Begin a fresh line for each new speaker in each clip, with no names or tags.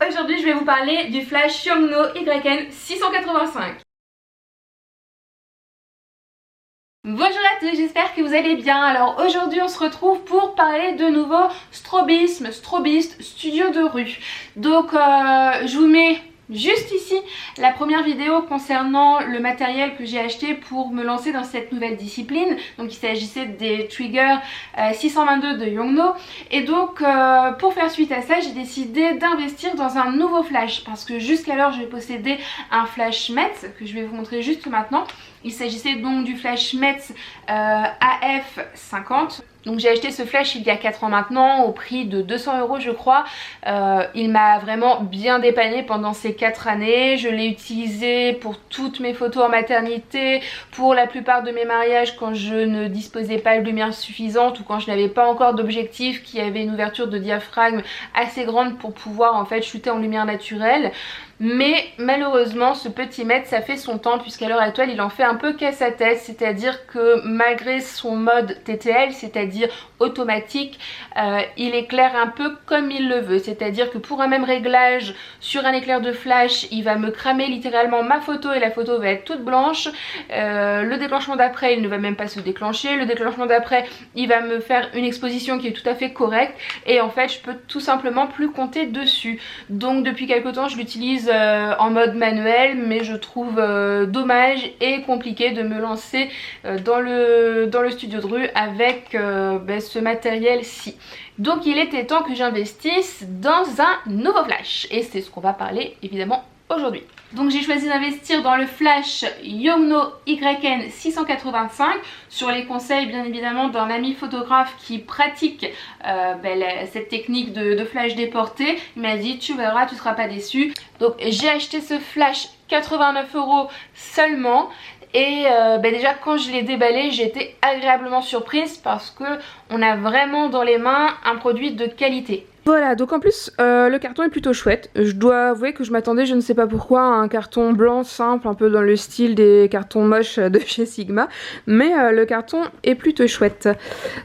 Aujourd'hui je vais vous parler du flash Yongnuo YN685. Bonjour à tous, j'espère que vous allez bien. Alors aujourd'hui on se retrouve pour parler de nouveau strobisme, strobiste, studio de rue. Donc je vous mets juste ici la première vidéo concernant le matériel que j'ai acheté pour me lancer dans cette nouvelle discipline. Donc il s'agissait des triggers 622 de Yongnuo. Et donc pour faire suite à ça, j'ai décidé d'investir dans un nouveau flash, parce que jusqu'alors je possédais un flash Metz que je vais vous montrer juste maintenant. Il s'agissait donc du flash Metz AF50. Donc j'ai acheté ce flash il y a 4 ans maintenant au prix de 200 € je crois. Il m'a vraiment bien dépanné pendant ces 4 années. Je l'ai utilisé pour toutes mes photos en maternité, pour la plupart de mes mariages quand je ne disposais pas de lumière suffisante ou quand je n'avais pas encore d'objectif qui avait une ouverture de diaphragme assez grande pour pouvoir en fait shooter en lumière naturelle. Mais malheureusement ce petit Metz ça fait son temps, puisqu'à l'heure actuelle il en fait un peu qu'à sa tête, c'est-à-dire que malgré son mode TTL, c'est-à-dire automatique, il éclaire un peu comme il le veut, c'est-à-dire que pour un même réglage sur un éclair de flash il va me cramer littéralement ma photo et la photo va être toute blanche. Le déclenchement d'après il ne va même pas se déclencher, le déclenchement d'après il va me faire une exposition qui est tout à fait correcte et en fait je peux tout simplement plus compter dessus. Donc depuis quelque temps je l'utilise en mode manuel, mais je trouve dommage et compliqué de me lancer dans le studio de rue avec ce matériel-ci. Donc il était temps que j'investisse dans un nouveau flash et c'est ce qu'on va parler évidemment aujourd'hui. Donc j'ai choisi d'investir dans le flash Yongnuo YN685 sur les conseils bien évidemment d'un ami photographe qui pratique cette technique de flash déporté. Il m'a dit tu verras, tu ne seras pas déçu. Donc j'ai acheté ce flash 89 € seulement. Et déjà quand je l'ai déballé j'ai été agréablement surprise parce que on a vraiment dans les mains un produit de qualité. Voilà, donc en plus le carton est plutôt chouette. Je dois avouer que je m'attendais, je ne sais pas pourquoi, à un carton blanc simple, un peu dans le style des cartons moches de chez Sigma. Mais le carton est plutôt chouette.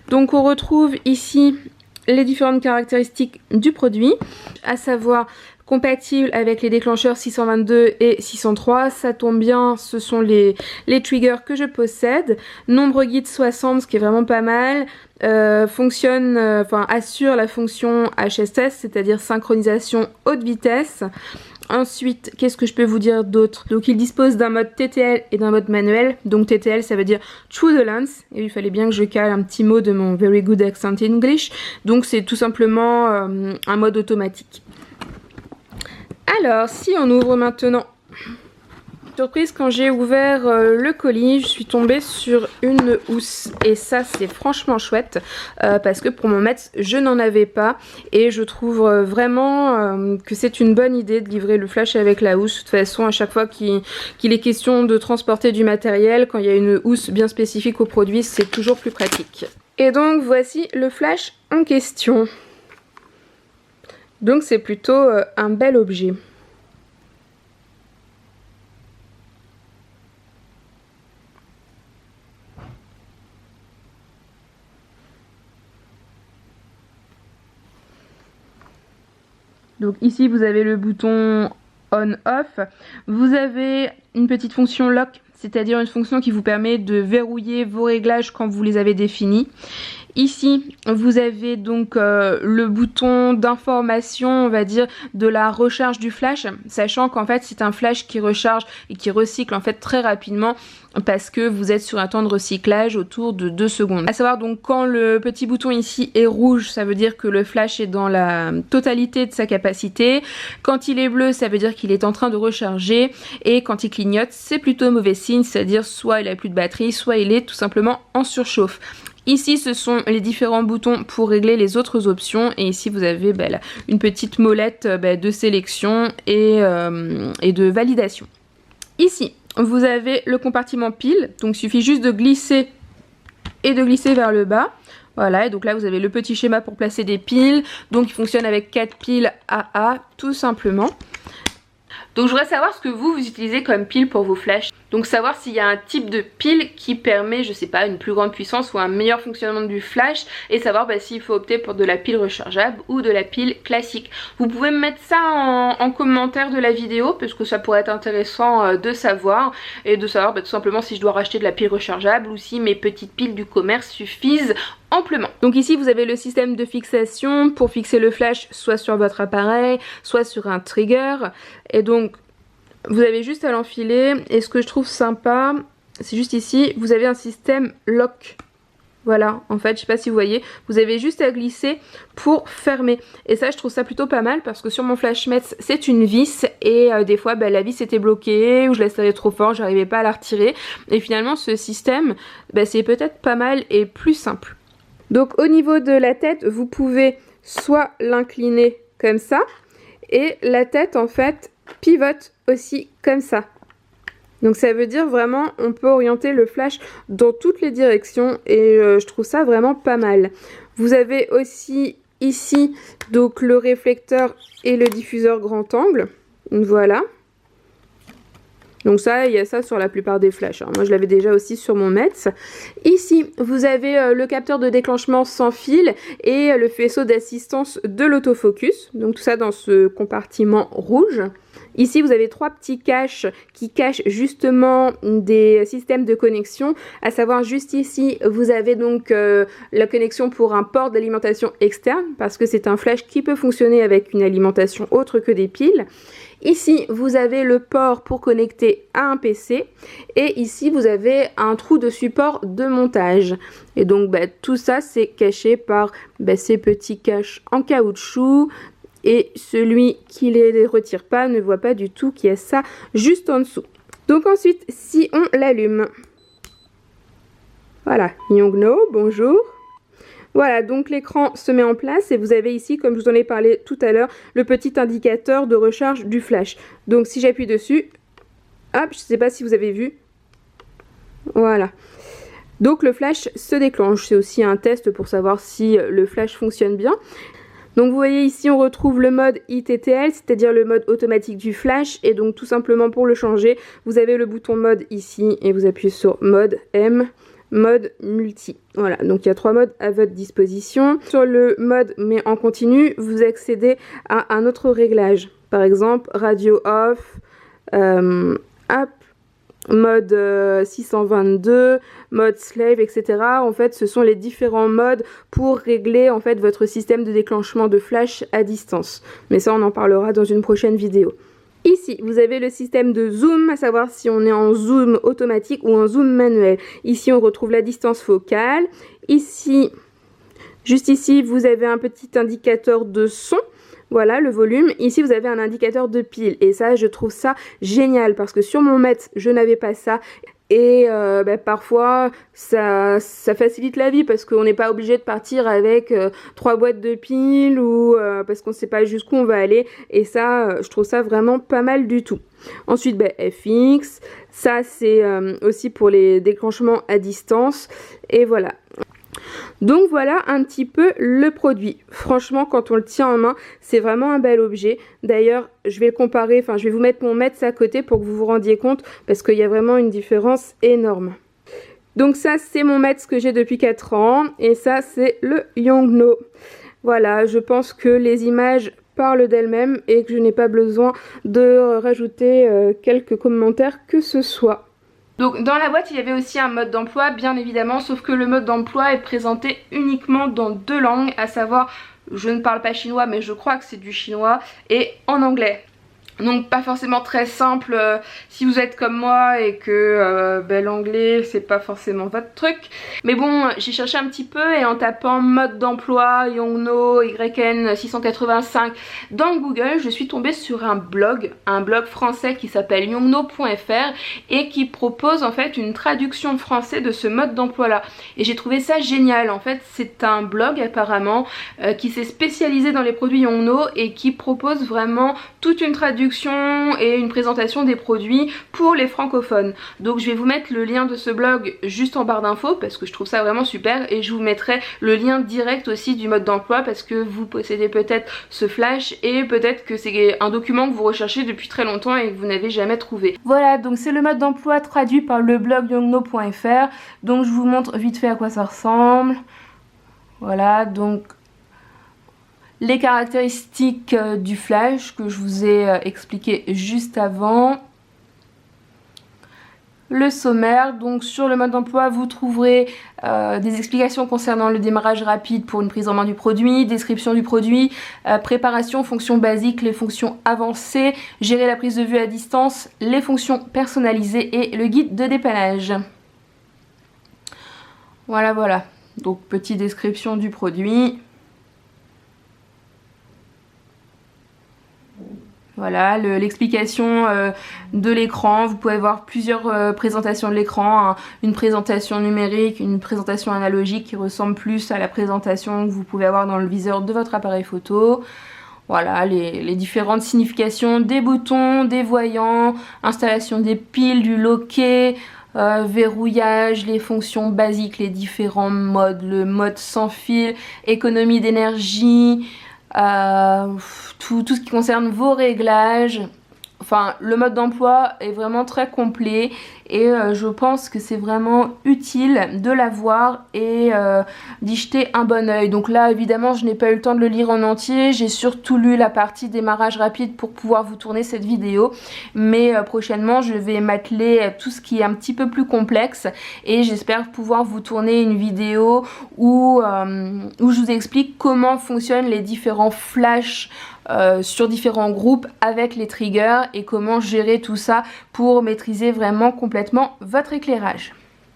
Donc on retrouve ici les différentes caractéristiques du produit, à savoir compatible avec les déclencheurs 622 et 603, ça tombe bien, ce sont les triggers que je possède. Nombre guide 60, ce qui est vraiment pas mal. Assure la fonction HSS, c'est-à-dire synchronisation haute vitesse. Ensuite, qu'est-ce que je peux vous dire d'autre? Donc il dispose d'un mode TTL et d'un mode manuel. Donc TTL ça veut dire Through the Lens. Et il fallait bien que je cale un petit mot de mon Very Good Accent English. Donc c'est tout simplement un mode automatique. Alors si on ouvre maintenant, surprise, quand j'ai ouvert le colis je suis tombée sur une housse et ça c'est franchement chouette parce que pour mon Metz je n'en avais pas et je trouve vraiment que c'est une bonne idée de livrer le flash avec la housse. De toute façon à chaque fois qu'il est question de transporter du matériel, quand il y a une housse bien spécifique au produit, c'est toujours plus pratique. Et donc voici le flash en question. Donc c'est plutôt un bel objet. Donc ici vous avez le bouton on-off, vous avez une petite fonction lock, c'est-à-dire une fonction qui vous permet de verrouiller vos réglages quand vous les avez définis. Ici vous avez donc le bouton d'information, on va dire, de la recharge du flash, sachant qu'en fait c'est un flash qui recharge et qui recycle en fait très rapidement parce que vous êtes sur un temps de recyclage autour de 2 secondes. À savoir donc quand le petit bouton ici est rouge, ça veut dire que le flash est dans la totalité de sa capacité. Quand il est bleu, ça veut dire qu'il est en train de recharger, et quand il clignote, c'est plutôt mauvais signe, c'est-à-dire soit il a plus de batterie, soit il est tout simplement en surchauffe. Ici ce sont les différents boutons pour régler les autres options, et ici vous avez une petite molette de sélection et de validation. Ici vous avez le compartiment pile, donc il suffit juste de glisser et de glisser vers le bas. Voilà, et donc là vous avez le petit schéma pour placer des piles, donc il fonctionne avec 4 piles AA tout simplement. Donc je voudrais savoir ce que vous utilisez comme pile pour vos flashs. Donc savoir s'il y a un type de pile qui permet, je sais pas, une plus grande puissance ou un meilleur fonctionnement du flash, et savoir s'il faut opter pour de la pile rechargeable ou de la pile classique. Vous pouvez me mettre ça en commentaire de la vidéo parce que ça pourrait être intéressant de savoir, et de savoir tout simplement si je dois racheter de la pile rechargeable ou si mes petites piles du commerce suffisent amplement. Donc ici vous avez le système de fixation pour fixer le flash soit sur votre appareil, soit sur un trigger, et donc vous avez juste à l'enfiler, et ce que je trouve sympa c'est juste ici vous avez un système lock. Voilà, en fait, je sais pas si vous voyez, vous avez juste à glisser pour fermer. Et ça, je trouve ça plutôt pas mal parce que sur mon Flashmetz, c'est une vis et des fois, la vis était bloquée ou je la serrais trop fort, j'arrivais pas à la retirer. Et finalement, ce système, c'est peut-être pas mal et plus simple. Donc, au niveau de la tête, vous pouvez soit l'incliner comme ça et la tête, en fait, pivote aussi comme ça. Donc ça veut dire vraiment on peut orienter le flash dans toutes les directions et je trouve ça vraiment pas mal. Vous avez aussi ici donc le réflecteur et le diffuseur grand angle. Voilà. Donc ça, il y a ça sur la plupart des flashs. Moi, je l'avais déjà aussi sur mon Metz. Ici, vous avez le capteur de déclenchement sans fil et le faisceau d'assistance de l'autofocus. Donc tout ça dans ce compartiment rouge. Ici, vous avez 3 petits caches qui cachent justement des systèmes de connexion. À savoir, juste ici, vous avez donc la connexion pour un port d'alimentation externe parce que c'est un flash qui peut fonctionner avec une alimentation autre que des piles. Ici, vous avez le port pour connecter à un PC et ici, vous avez un trou de support de montage. Et donc, tout ça, c'est caché par ces petits caches en caoutchouc et celui qui les retire pas ne voit pas du tout qu'il y a ça juste en dessous. Donc ensuite, si on l'allume, voilà, Yongnuo, bonjour. Voilà, donc l'écran se met en place et vous avez ici, comme je vous en ai parlé tout à l'heure, le petit indicateur de recharge du flash. Donc si j'appuie dessus, hop, je ne sais pas si vous avez vu, voilà. Donc le flash se déclenche. C'est aussi un test pour savoir si le flash fonctionne bien. Donc vous voyez ici on retrouve le mode ITTL, c'est-à-dire le mode automatique du flash, et donc tout simplement pour le changer, vous avez le bouton mode ici et vous appuyez sur mode M, mode multi. Voilà, donc il y a 3 modes à votre disposition. Sur le mode mais en continu, vous accédez à un autre réglage. Par exemple, radio off, app, mode 622, mode slave, etc. En fait, ce sont les différents modes pour régler en fait votre système de déclenchement de flash à distance. Mais ça, on en parlera dans une prochaine vidéo. Ici, vous avez le système de zoom, à savoir si on est en zoom automatique ou en zoom manuel. Ici, on retrouve la distance focale. Ici, juste ici, vous avez un petit indicateur de son. Voilà le volume. Ici vous avez un indicateur de pile et ça je trouve ça génial parce que sur mon Metz je n'avais pas ça et parfois ça facilite la vie parce qu'on n'est pas obligé de partir avec 3 boîtes de piles ou parce qu'on ne sait pas jusqu'où on va aller, et ça je trouve ça vraiment pas mal du tout. Ensuite FX, ça c'est aussi pour les déclenchements à distance et voilà. Donc voilà un petit peu le produit. Franchement, quand on le tient en main, c'est vraiment un bel objet. D'ailleurs, je vais le comparer, enfin je vais vous mettre mon Metz à côté pour que vous vous rendiez compte parce qu'il y a vraiment une différence énorme. Donc ça, c'est mon Metz que j'ai depuis 4 ans et ça, c'est le Yongnuo. Voilà, je pense que les images parlent d'elles-mêmes et que je n'ai pas besoin de rajouter quelques commentaires que ce soit. Donc dans la boîte il y avait aussi un mode d'emploi bien évidemment, sauf que le mode d'emploi est présenté uniquement dans 2 langues, à savoir, je ne parle pas chinois mais je crois que c'est du chinois, et en anglais. Donc pas forcément très simple si vous êtes comme moi et que l'anglais c'est pas forcément votre truc. Mais bon, j'ai cherché un petit peu et en tapant mode d'emploi Yongnuo YN 685 dans Google, je suis tombée sur un blog français qui s'appelle yongnuo.fr et qui propose en fait une traduction français de ce mode d'emploi là. Et j'ai trouvé ça génial. En fait c'est un blog apparemment qui s'est spécialisé dans les produits Yongnuo et qui propose vraiment toute une traduction introduction et une présentation des produits pour les francophones. Donc je vais vous mettre le lien de ce blog juste en barre d'infos parce que je trouve ça vraiment super, et je vous mettrai le lien direct aussi du mode d'emploi parce que vous possédez peut-être ce flash et peut-être que c'est un document que vous recherchez depuis très longtemps et que vous n'avez jamais trouvé. Voilà, donc c'est le mode d'emploi traduit par le blog yongno.fr. Donc je vous montre vite fait à quoi ça ressemble. Voilà, donc les caractéristiques du flash que je vous ai expliqué juste avant. Le sommaire, donc sur le mode d'emploi vous trouverez des explications concernant le démarrage rapide pour une prise en main du produit, description du produit, préparation, fonctions basiques, les fonctions avancées, gérer la prise de vue à distance, les fonctions personnalisées et le guide de dépannage. Voilà, donc petite description du produit. Voilà, l'explication de l'écran. Vous pouvez voir plusieurs présentations de l'écran, hein. Une présentation numérique, une présentation analogique qui ressemble plus à la présentation que vous pouvez avoir dans le viseur de votre appareil photo. Voilà, les différentes significations des boutons, des voyants, installation des piles, du loquet, verrouillage, les fonctions basiques, les différents modes, le mode sans fil, économie d'énergie, tout ce qui concerne vos réglages. Enfin, le mode d'emploi est vraiment très complet et je pense que c'est vraiment utile de l'avoir et d'y jeter un bon oeil. Donc là, évidemment, je n'ai pas eu le temps de le lire en entier. J'ai surtout lu la partie démarrage rapide pour pouvoir vous tourner cette vidéo. Mais prochainement, je vais m'atteler à tout ce qui est un petit peu plus complexe et j'espère pouvoir vous tourner une vidéo où je vous explique comment fonctionnent les différents flashs sur différents groupes avec les triggers et comment gérer tout ça pour maîtriser vraiment complètement votre éclairage.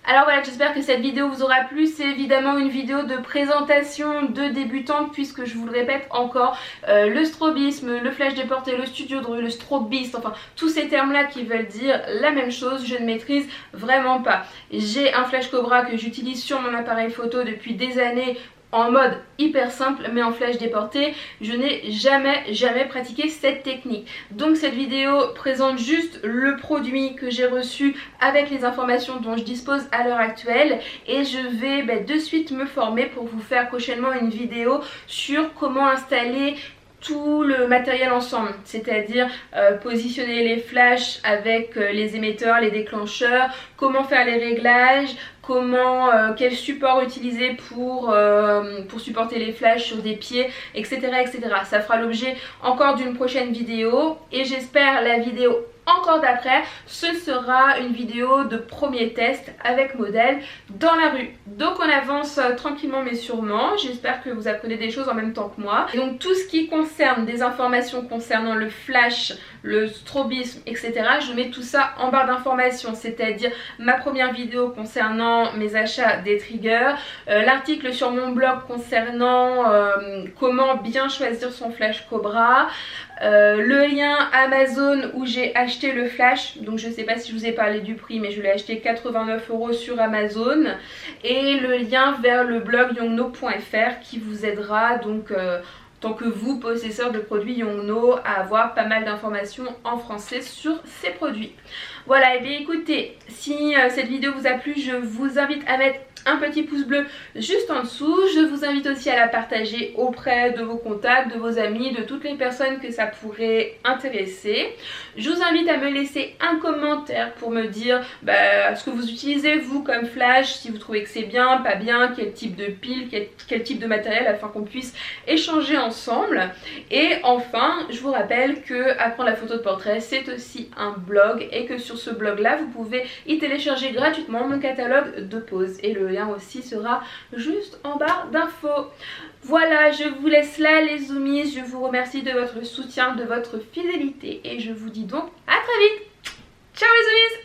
Alors voilà, j'espère que cette vidéo vous aura plu. C'est évidemment une vidéo de présentation de débutante puisque je vous le répète encore, le strobisme, le flash déporté, le studio Dru, le strobiste, enfin tous ces termes là qui veulent dire la même chose, je ne maîtrise vraiment pas. J'ai un flash Cobra que j'utilise sur mon appareil photo depuis des années en mode hyper simple mais en flash déporté. Je n'ai jamais pratiqué cette technique. Donc cette vidéo présente juste le produit que j'ai reçu avec les informations dont je dispose à l'heure actuelle et je vais de suite me former pour vous faire prochainement une vidéo sur comment installer tout le matériel ensemble, c'est-à-dire positionner les flashs avec les émetteurs, les déclencheurs, comment faire les réglages, quel support utiliser pour supporter les flashs sur des pieds, etc. Ça fera l'objet encore d'une prochaine vidéo et j'espère la vidéo encore d'après, ce sera une vidéo de premier test avec modèle dans la rue. Donc on avance tranquillement mais sûrement. J'espère que vous apprenez des choses en même temps que moi. Et donc tout ce qui concerne des informations concernant le flash, le strobisme, etc. je mets tout ça en barre d'informations, c'est-à-dire ma première vidéo concernant mes achats des triggers, l'article sur mon blog concernant comment bien choisir son flash Cobra, le lien Amazon où j'ai acheté le flash, donc je ne sais pas si je vous ai parlé du prix mais je l'ai acheté 89 € sur Amazon, et le lien vers le blog yongno.fr qui vous aidera donc tant que vous, possesseur de produits Yongno, à avoir pas mal d'informations en français sur ces produits. Voilà, et bien écoutez, si cette vidéo vous a plu, je vous invite à mettre un petit pouce bleu juste en dessous. Je vous invite aussi à la partager auprès de vos contacts, de vos amis, de toutes les personnes que ça pourrait intéresser. Je vous invite à me laisser un commentaire pour me dire ce que vous utilisez vous comme flash, si vous trouvez que c'est bien, pas bien, quel type de pile, quel type de matériel, afin qu'on puisse échanger ensemble. Et enfin, je vous rappelle que Apprendre la photo de portrait, c'est aussi un blog et que sur ce blog là, vous pouvez y télécharger gratuitement mon catalogue de poses et le lien aussi sera juste en barre d'infos. Voilà, je vous laisse là les zoomies, je vous remercie de votre soutien, de votre fidélité et je vous dis donc à très vite. Ciao les zoomies.